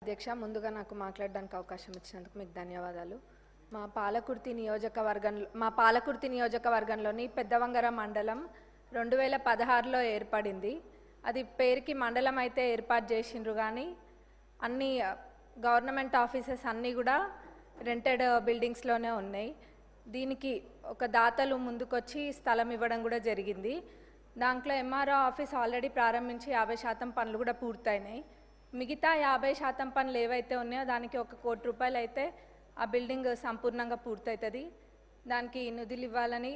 అధ్యక్ష, ముందుగా నాకు మాట్లాడడానికి అవకాశం ఇచ్చినందుకు మీకు ధన్యవాదాలు. మా పాలకుర్తి నియోజకవర్గంలోని పెద్దవంగర మండలం 2016లో ఏర్పడింది. అది పేరుకి మండలం అయితే ఏర్పాటు చేసిండ్రు, కానీ అన్ని గవర్నమెంట్ ఆఫీసెస్ అన్నీ కూడా రెంటెడ్ బిల్డింగ్స్లోనే ఉన్నాయి. దీనికి ఒక దాతలు ముందుకొచ్చి స్థలం ఇవ్వడం కూడా జరిగింది. దాంట్లో ఎంఆర్ఓ ఆఫీస్ ఆల్రెడీ ప్రారంభించి 50% పనులు కూడా పూర్తయినాయి. మిగతా 50% పనులు ఏవైతే ఉన్నాయో దానికి 1 కోటి రూపాయలు అయితే ఆ బిల్డింగ్ సంపూర్ణంగా పూర్తవుతుంది. దానికి నిధులు ఇవ్వాలని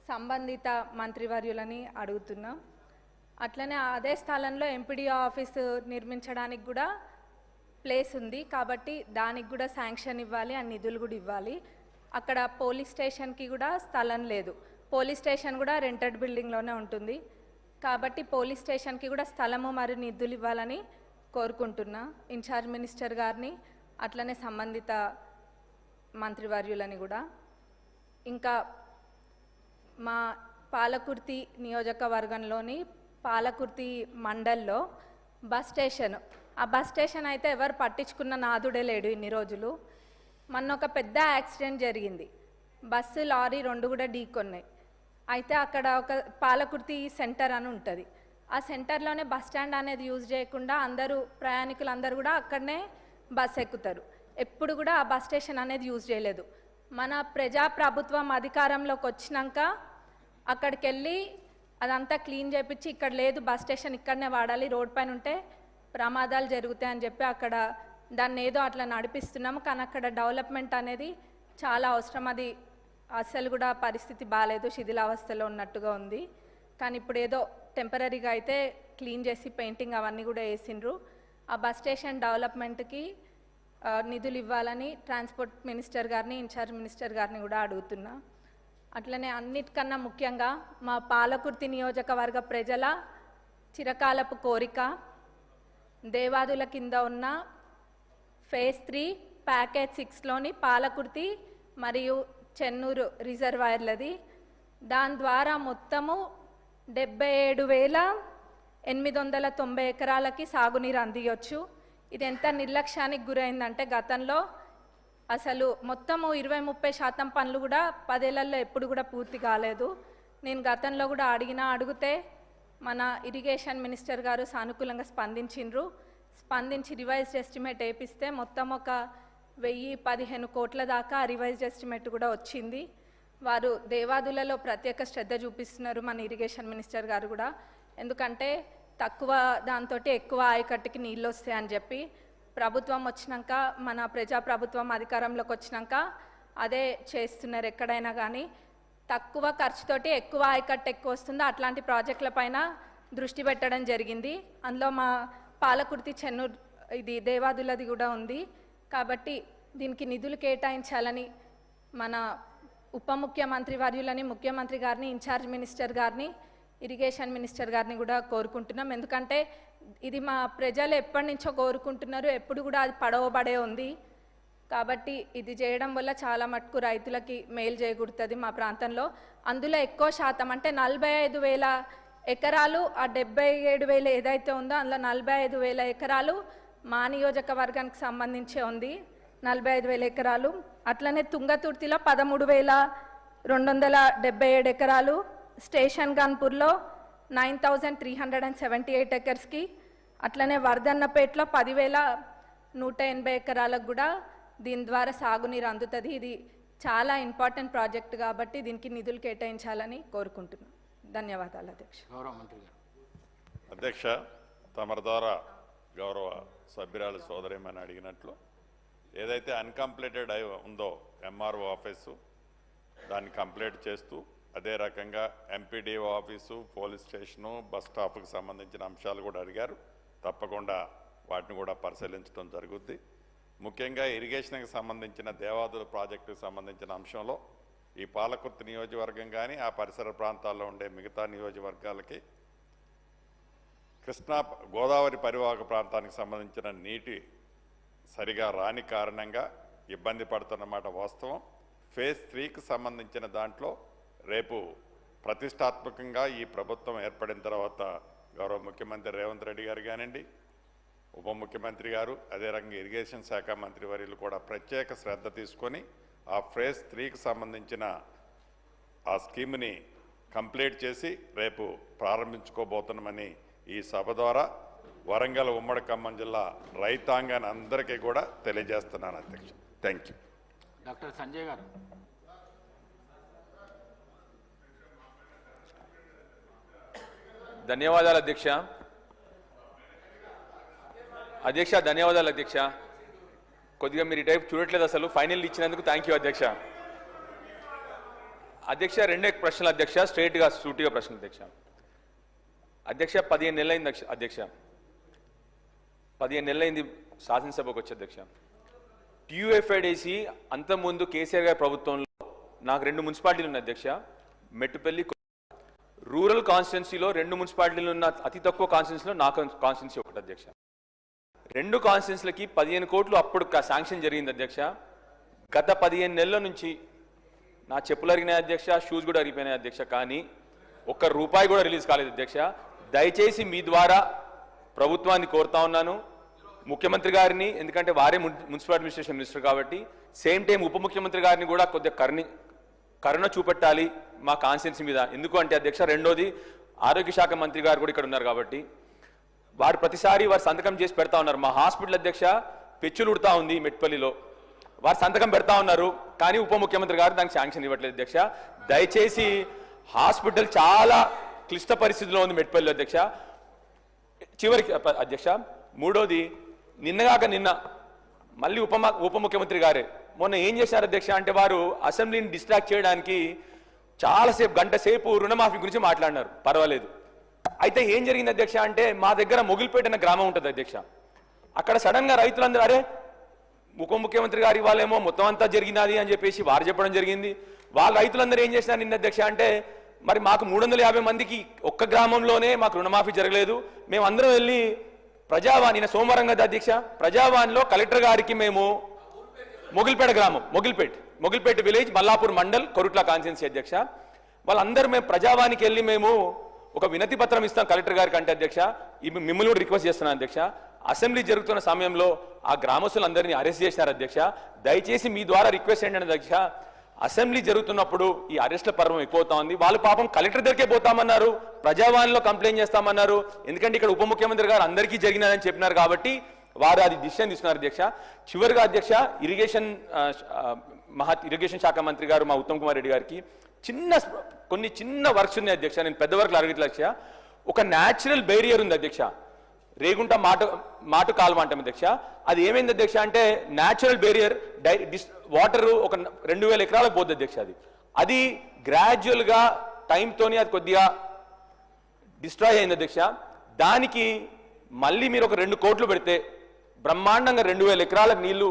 సంబంధిత మంత్రివర్యులని అడుగుతున్నాం. అట్లనే అదే స్థలంలో ఎంపీడీఓ ఆఫీసు నిర్మించడానికి కూడా ప్లేస్ ఉంది, కాబట్టి దానికి కూడా శాంక్షన్ ఇవ్వాలి, ఆ నిధులు కూడా ఇవ్వాలి. అక్కడ పోలీస్ స్టేషన్కి కూడా స్థలం లేదు. పోలీస్ స్టేషన్ కూడా రెంటెడ్ బిల్డింగ్లోనే ఉంటుంది, కాబట్టి పోలీస్ స్టేషన్కి కూడా స్థలము మరియు నిధులు ఇవ్వాలని కోరుకుంటున్నా ఇన్ఛార్జ్ మినిస్టర్ గారిని, అట్లనే సంబంధిత మంత్రివర్యులని కూడా. ఇంకా మా పాలకుర్తి నియోజకవర్గంలోని పాలకుర్తి మండల్లో బస్ స్టేషన్, ఆ బస్ స్టేషన్ అయితే ఎవరు పట్టించుకున్న నాదుడే లేడు ఇన్ని రోజులు. మొన్న ఒక పెద్ద యాక్సిడెంట్ జరిగింది, బస్సు లారీ 2 కూడా ఢీకొన్నాయి. అయితే అక్కడ ఒక పాలకుర్తి సెంటర్ అని ఉంటుంది, ఆ సెంటర్లోనే బస్ స్టాండ్ అనేది యూజ్ చేయకుండా ప్రయాణికులందరూ కూడా అక్కడనే బస్ ఎక్కుతారు. ఎప్పుడు కూడా ఆ బస్ స్టేషన్ అనేది యూజ్ చేయలేదు. మన ప్రజాప్రభుత్వం అధికారంలోకి వచ్చినాక అక్కడికి వెళ్ళి అదంతా క్లీన్ చేయించి ఇక్కడ లేదు బస్ స్టేషన్ ఇక్కడనే వాడాలి, రోడ్ పైన ఉంటే ప్రమాదాలు జరుగుతాయని చెప్పి అక్కడ దాన్ని ఏదో అట్లా నడిపిస్తున్నాము. కానీ అక్కడ డెవలప్మెంట్ అనేది చాలా అవసరం. అది అసలు కూడా పరిస్థితి బాగాలేదు, శిథిలావస్థలో ఉన్నట్టుగా ఉంది. కానీ ఇప్పుడు ఏదో టెంపరీగా అయితే క్లీన్ చేసి పెయింటింగ్ అవన్నీ కూడా వేసిండ్రు. ఆ బస్ స్టేషన్ డెవలప్మెంట్కి నిధులు ఇవ్వాలని ట్రాన్స్పోర్ట్ మినిస్టర్ గారిని, ఇన్ఛార్జ్ మినిస్టర్ గారిని కూడా అడుగుతున్నా. అట్లనే అన్నిటికన్నా ముఖ్యంగా మా పాలకుర్తి నియోజకవర్గ ప్రజల చిరకాలపు కోరిక దేవాదుల కింద ఉన్న ఫేజ్ 3 ప్యాకేజ్ 6లోని పాలకుర్తి మరియు చెన్నూరు రిజర్వాయర్లది. దాని ద్వారా మొత్తము 77,890 ఎకరాలకి సాగునీరు అందియొచ్చు. ఇది ఎంత నిర్లక్ష్యానికి గురైందంటే గతంలో అసలు మొత్తము 20-30% పనులు కూడా 10 ఏళ్లలో ఎప్పుడు కూడా పూర్తి కాలేదు. నేను గతంలో కూడా అడిగితే మన ఇరిగేషన్ మినిస్టర్ గారు సానుకూలంగా స్పందించి రివైజ్డ్ ఎస్టిమేట్ వేపిస్తే మొత్తం ఒక 1015 కోట్ల దాకా రివైజ్డ్ ఎస్టిమేట్ కూడా వచ్చింది. వారు దేవాదులలో ప్రత్యేక శ్రద్ధ చూపిస్తున్నారు మన ఇరిగేషన్ మినిస్టర్ గారు కూడా, ఎందుకంటే తక్కువ దాంతో ఎక్కువ ఆయకట్టుకి నీళ్ళు వస్తాయని చెప్పి. ప్రభుత్వం వచ్చినాక, మన ప్రజాప్రభుత్వం అధికారంలోకి వచ్చినాక అదే చేస్తున్నారు. ఎక్కడైనా కానీ తక్కువ ఖర్చుతోటి ఎక్కువ ఆయకట్టు ఎక్కువ వస్తుందో అట్లాంటి ప్రాజెక్టుల పైన దృష్టి పెట్టడం జరిగింది. అందులో మా పాలకుర్తి చెన్నూరు ఇది దేవాదులది కూడా ఉంది. కాబట్టి దీనికి నిధులు కేటాయించాలని మన ఉప ముఖ్యమంత్రి వర్యులని, ముఖ్యమంత్రి గారిని, ఇన్ఛార్జ్ మినిస్టర్ గారిని, ఇరిగేషన్ మినిస్టర్ గారిని కూడా కోరుకుంటున్నాం. ఎందుకంటే ఇది మా ప్రజలు ఎప్పటి నుంచో కోరుకుంటున్నారు, ఎప్పుడు కూడా అది పడవబడే ఉంది. కాబట్టి ఇది చేయడం వల్ల చాలా మటుకు రైతులకి మేలు చేకూరుతుంది మా ప్రాంతంలో. అందులో ఎక్కువ శాతం అంటే 45,000 ఎకరాలు, ఆ 77,000 ఏదైతే ఉందో అందులో 45,000 ఎకరాలు మా నియోజకవర్గానికి సంబంధించే ఉంది, 45,000 ఎకరాలు. అట్లనే తుంగతుర్తిలో 13,277 ఎకరాలు, స్టేషన్ గన్పూర్లో 9,378 ఎకర్స్కి, అట్లనే వర్ధన్నపేటలో 10,180 ఎకరాలకు కూడా దీని ద్వారా సాగునీరు అందుతుంది. ఇది చాలా ఇంపార్టెంట్ ప్రాజెక్ట్ కాబట్టి దీనికి నిధులు కేటాయించాలని కోరుకుంటున్నాను. ధన్యవాదాలు అధ్యక్ష. అధ్యక్ష, తమరి ద్వారా గౌరవ సభ్యురాలు సోదరేమని అడిగినట్లు ఏదైతే అన్కంప్లీటెడ్ ఉందో ఎంఆర్ఓ ఆఫీసు దాన్ని కంప్లీట్ చేస్తూ, అదే రకంగా MPDO office, police station, bus స్టాప్కి సంబంధించిన అంశాలు కూడా అడిగారు. తప్పకుండా వాటిని కూడా పరిశీలించడం జరుగుద్ది. ముఖ్యంగా ఇరిగేషన్కి సంబంధించిన దేవాదుల ప్రాజెక్టుకు సంబంధించిన అంశంలో ఈ పాలకుర్తి నియోజకవర్గం కానీ ఆ పరిసర ప్రాంతాల్లో ఉండే మిగతా నియోజకవర్గాలకి కృష్ణా గోదావరి పరివాహక ప్రాంతానికి సంబంధించిన నీటి సరిగా రాని కారణంగా ఇబ్బంది పడుతున్నమాట వాస్తవం. ఫేజ్ 3కి సంబంధించిన దాంట్లో రేపు ప్రతిష్టాత్మకంగా ఈ ప్రభుత్వం ఏర్పడిన తర్వాత గౌరవ ముఖ్యమంత్రి రేవంత్ రెడ్డి గారు కానివ్వండి, ఉప ముఖ్యమంత్రి గారు అదే రకంగా ఇరిగేషన్ శాఖ మంత్రి వర్యులు కూడా ప్రత్యేక శ్రద్ధ తీసుకొని ఆ ఫేజ్ 3కి సంబంధించిన ఆ స్కీమ్ని కంప్లీట్ చేసి రేపు ప్రారంభించుకోబోతున్నామని ఈ సభ ద్వారా వరంగల్ ఉమ్మడి ఖమ్మం జిల్లా రైతాంగాన్ని అందరికీ కూడా తెలియజేస్తున్నాను అధ్యక్ష. Thank you. డాక్టర్ సంజయ్ గారు. ధన్యవాదాలు అధ్యక్ష. ధన్యవాదాలు అధ్యక్ష. కొద్దిగా మీరు ఈ టైప్ చూడట్లేదు అసలు. ఫైనల్ ఇచ్చినందుకు థ్యాంక్ యూ అధ్యక్ష. రెండే ప్రశ్నలు అధ్యక్ష, స్ట్రైట్గా సూటిగా ప్రశ్నలు అధ్యక్ష. 15 నెలలైంది అధ్యక్ష. 15 నెలలైంది శాసనసభకు వచ్చి అధ్యక్ష. టీయూఎఫ్ఐడిసి అంతకుముందు కేసీఆర్ గారి ప్రభుత్వంలో నాకు 2 మున్సిపాలిటీలు ఉన్నాయి అధ్యక్ష. మెట్టుపల్లి రూరల్ కాన్స్టిట్యున్సీలో 2 మున్సిపాలిటీలు ఉన్న అతి తక్కువ కాన్స్టిట్యున్సీలో నా కాన్స్టిట్యున్సీ ఒకటి అధ్యక్ష. 2 కాన్స్టిట్యున్సీలకి 15 కోట్లు అప్పుడు శాంక్షన్ జరిగింది అధ్యక్ష. గత 15 నెలల నుంచి నా చెప్పులు అరిగినాయి అధ్యక్ష, షూస్ కూడా అరిగిపోయినాయి అధ్యక్ష. కానీ ₹1 కూడా రిలీజ్ కాలేదు అధ్యక్ష. దయచేసి మీ ద్వారా ప్రభుత్వాన్ని కోరుతా ఉన్నాను, ముఖ్యమంత్రి గారిని, ఎందుకంటే వారే మున్సిపల్ అడ్మినిస్ట్రేషన్ మినిస్టర్ కాబట్టి, సేమ్ టైం ఉప ముఖ్యమంత్రి గారిని కూడా కొద్దిగా కరుణ చూపెట్టాలి మా కాన్స్టిట్యున్సీ మీద. ఎందుకు అంటే అధ్యక్ష, రెండోది ఆరోగ్య శాఖ మంత్రి గారు కూడా ఇక్కడ ఉన్నారు కాబట్టి వారు ప్రతిసారి వారు సంతకం చేసి పెడతా ఉన్నారు. మా హాస్పిటల్ అధ్యక్ష పెచ్చులు ఉడతా ఉంది మెట్పల్లిలో, వారు సంతకం పెడతా ఉన్నారు కానీ ఉప ముఖ్యమంత్రి గారు దానికి శాంక్షన్ ఇవ్వట్లేదు అధ్యక్ష. దయచేసి హాస్పిటల్ చాలా క్లిష్ట పరిస్థితిలో ఉంది మెట్పల్లి అధ్యక్ష. చివరికి అధ్యక్ష, మూడోది నిన్న మళ్ళీ ఉప ముఖ్యమంత్రి గారే మొన్న ఏం చేశారు అధ్యక్ష అంటే, వారు అసెంబ్లీని డిస్ట్రాక్ట్ చేయడానికి చాలాసేపు గంట సేపు రుణమాఫీ గురించి మాట్లాడినారు. పర్వాలేదు. అయితే ఏం జరిగింది అధ్యక్ష అంటే, మా దగ్గర మొగిలిపేట అనే గ్రామం ఉంటుంది అధ్యక్ష. అక్కడ సడన్గా రైతులందరూ అరే ఉప ముఖ్యమంత్రి గారి వాళ్ళేమో మొత్తం అంతా జరిగినది అని చెప్పేసి వారు చెప్పడం జరిగింది. వాళ్ళ రైతులందరూ ఏం చేసినారు నిన్న అధ్యక్ష అంటే, మరి మాకు 350 మందికి ఒక్క గ్రామంలోనే మాకు రుణమాఫీ జరగలేదు, మేము అందరం వెళ్ళి ప్రజావాణి సోమవారం కదా అధ్యక్ష, ప్రజావాణిలో కలెక్టర్ గారికి మేము మొగిలిపేట గ్రామం మొగిలిపేట విలేజ్ మల్లాపూర్ మండల్ కొరుట్ల కాన్స్టిట్యున్సీ అధ్యక్ష, వాళ్ళందరూ మేము ప్రజావాణికి వెళ్ళి మేము ఒక వినతి పత్రం ఇస్తాం కలెక్టర్ గారికి అంటే అధ్యక్ష, మిమ్మల్ని కూడా రిక్వెస్ట్ చేస్తున్నాను అధ్యక్ష, అసెంబ్లీ జరుగుతున్న సమయంలో ఆ గ్రామస్తులందరినీ అరెస్ట్ చేశారు అధ్యక్ష. దయచేసి మీ ద్వారా రిక్వెస్ట్ ఏంటంటే అధ్యక్ష, అసెంబ్లీ జరుగుతున్నప్పుడు ఈ అరెస్ట్ల పర్వం ఎక్కువవుతా ఉంది. వాళ్ళు పాపం కలెక్టర్ దగ్గరికే పోతామన్నారు, ప్రజావాణిలో కంప్లైంట్ చేస్తామన్నారు. ఎందుకంటే ఇక్కడ ఉప ముఖ్యమంత్రి గారు అందరికీ జరిగినదని చెప్పినారు కాబట్టి వారు అది డిసిషన్ తీసుకున్నారు అధ్యక్ష. చివరిగా అధ్యక్ష, ఇరిగేషన్ శాఖ మంత్రి గారు మా ఉత్తమ్ కుమార్ రెడ్డి గారికి కొన్ని చిన్న వర్క్స్ ఉన్నాయి అధ్యక్ష. నేను పెద్ద వర్క్లు అడగట్లే. ఒక న్యాచురల్ బేరియర్ ఉంది అధ్యక్ష, రేగుంట మాటు కాలువ అంటాం అధ్యక్ష. అది ఏమైంది అధ్యక్ష అంటే, న్యాచురల్ బేరియర్ వాటర్ ఒక 2000 ఎకరాలకు పోద్ది అధ్యక్ష. అది గ్రాడ్యువల్గా టైంతోని అది కొద్దిగా డిస్ట్రాయ్ అయింది అధ్యక్ష. దానికి మళ్ళీ మీరు ఒక 2 కోట్లు పెడితే బ్రహ్మాండంగా 2000 ఎకరాలకు నీళ్లు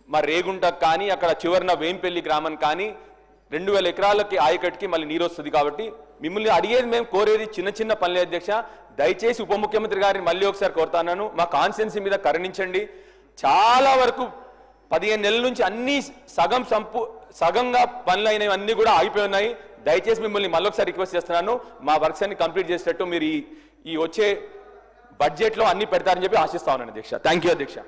మా రేగుంటకు కానీ అక్కడ చివరిన వేంపల్లి గ్రామం కానీ 2000 ఎకరాలకి ఆయకట్టుకి మళ్ళీ నీరు వస్తుంది. కాబట్టి మిమ్మల్ని అడిగేది, మేము కోరేది చిన్న పనులే అధ్యక్ష. దయచేసి ఉప ముఖ్యమంత్రి గారిని మళ్ళీ ఒకసారి కోరుతాను, మా కాన్స్టిట్యున్సీ మీద కరుణించండి. చాలా వరకు 15 నెలల నుంచి అన్ని సగంగా పనులు అయినవి అన్ని కూడా ఆగిపోయి ఉన్నాయి. దయచేసి మిమ్మల్ని మళ్ళొకసారి రిక్వెస్ట్ చేస్తున్నాను, మా వర్క్స్ అన్ని కంప్లీట్ చేసేటట్టు మీరు ఈ వచ్చే బడ్జెట్లో అన్ని పెడతారని చెప్పి ఆశిస్తా ఉన్నాను అధ్యక్ష. థ్యాంక్ యూ అధ్యక్ష.